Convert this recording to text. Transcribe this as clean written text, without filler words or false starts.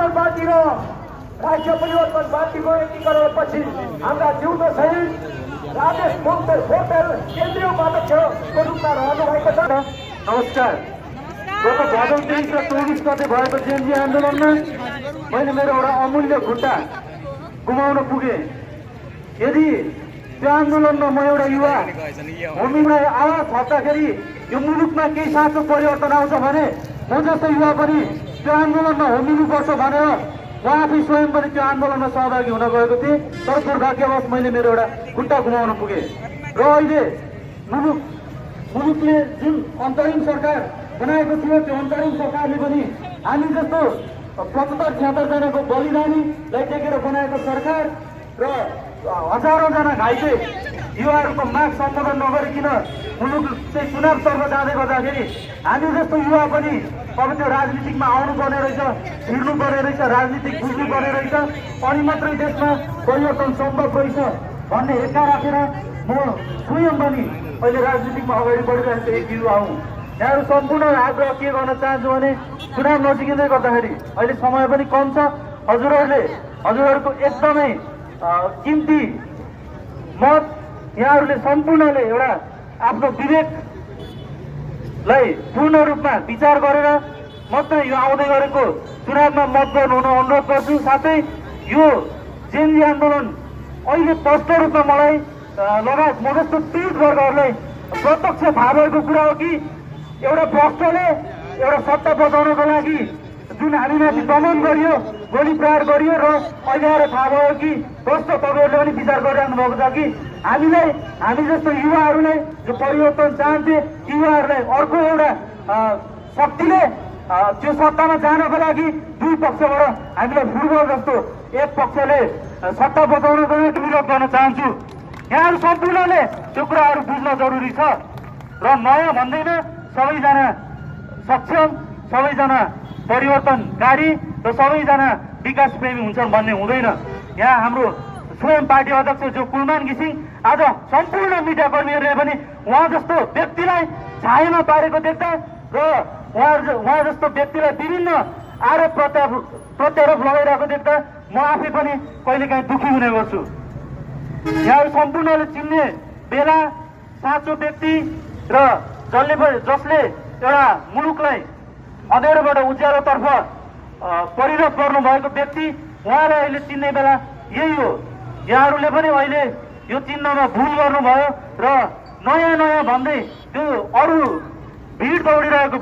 परिवर्तन पार्टी र राष्ट्रिय परिवर्तन पार्टीको एकीकरणपछि हाम्रा जिउँदो शहीद राजेश मङ्गर होटल केन्द्रीय उपाध्यक्षको रूपमा रहनुभएको छ। नमस्कार। गत भदौ 23 र 24 गते भएको जेएनजी आन्दोलनमा मैले मेरो एउटा अमूल्य खुट्टा गुमाउन पुगे। यदि त्यो आन्दोलनमा म एउटा युवा हामीलाई आवाज थप्दाखेरि यो मुलुकमा केही साँचो परिवर्तन आउँछ भने म जस्तो युवा पनि त्यो आन्दोलनमा होमिनुपर्छ भनेर म आफै स्वयं पनि त्यो आन्दोलनमा सहभागी हुन गएको थिएँ। तर दुर्भाग्यवश मैले मेरो एउटा खुट्टा गुमाउन पुगेँ र अहिले मुलुकले जुन अन्तरिम सरकार बनाएको थियो त्यो अन्तरिम सरकारले पनि हामी जस्तो 75-76 जनाको बलिदानीलाई टेकेर बनाएको सरकार र हजारौं जना घाइते युवाहरूको माग सम्बोधन नगरिकन मुलुक चाहिँ चुनावतर्फ जाँदै गर्दाखेरि हामी जस्तो युवा पनि अब त्यो राजनीतिकमा आउनु पर्ने रहेछ, छिर्नु पर्ने रहेछ, राजनीतिक बुझ्नु पर्ने रहेछ, अनि मात्रै देशमा परिवर्तन सम्भव रहेछ भन्ने हेक्का राखेर म स्वयं पनि अहिले राजनीतिकमा अगाडि बढिरहेको एक युवा हुँ। यहाँहरू सम्पूर्ण आग्रह के गर्न चाहन्छु भने चुनाव नजिकिँदै गर्दाखेरि अहिले समय पनि कम छ। हजुरहरूको एकदमै किम्ती मत यहाँहरूले सम्पूर्णले एउटा आफ्नो विवेकलाई पूर्ण रूपमा विचार गरेर मात्रै यो आउँदै गरेको चुनावमा मत गर्नु हुन अनुरोध गर्छु। साथै यो जेएनजी आन्दोलन अहिले स्पष्ट रूपमा मलाई लगायत म जस्तो पीडित वर्गहरूलाई प्रत्यक्ष थाहा भएको कुरा हो कि एउटा भ्रष्टले एउटा सत्ता बचाउनको लागि जुन हामीमाथि दमन गरियो, गोली प्रहार गरियो र अहिले आएर थाहा भयो कि भ्रष्ट तपाईँहरूले पनि विचार गरिराख्नु भएको छ कि हामी जस्तो युवाहरूलाई जो परिवर्तन चाहन्थे युवाहरूलाई अर्को एउटा शक्तिले त्यो सत्तामा जानको लागि दुई पक्षबाट हामीलाई फुटबल जस्तो एक पक्षले सत्ता बचाउनको लागि विरोध गर्न चाहन्छु। यहाँहरू सम्पूर्णले त्यो कुराहरू बुझ्न जरुरी छ र नयाँ भन्दैमा सबैजना सक्षम, सबैजना परिवर्तनकारी र सबैजना विकास प्रेमी हुन्छन् भन्ने हुँदैन। यहाँ हाम्रो स्वयं पार्टी अध्यक्ष जो कुलमान घिसिङ आज सम्पूर्ण मिडियाकर्मीहरूले पनि उहाँ जस्तो व्यक्तिलाई छायामा पारेको देख्दा र उहाँ जस्तो व्यक्तिलाई विभिन्न आरोप प्रत्यारोप लगाइरहेको देख्दा म आफै पनि कहिलेकाहीँ दुःखी हुने गर्छु। यहाँहरू सम्पूर्णले चिन्ने बेला साँचो व्यक्ति र जसले एउटा मुलुकलाई अँध्यारोबाट उज्यालोतर्फ परिणत गर्नुभएको व्यक्ति उहाँलाई अहिले चिन्ने बेला यही हो। यहाँहरूले पनि अहिले यो चिन्हमा भुल गर्नुभयो र नयाँ भन्दै त्यो अरू भिड दौडिरहेको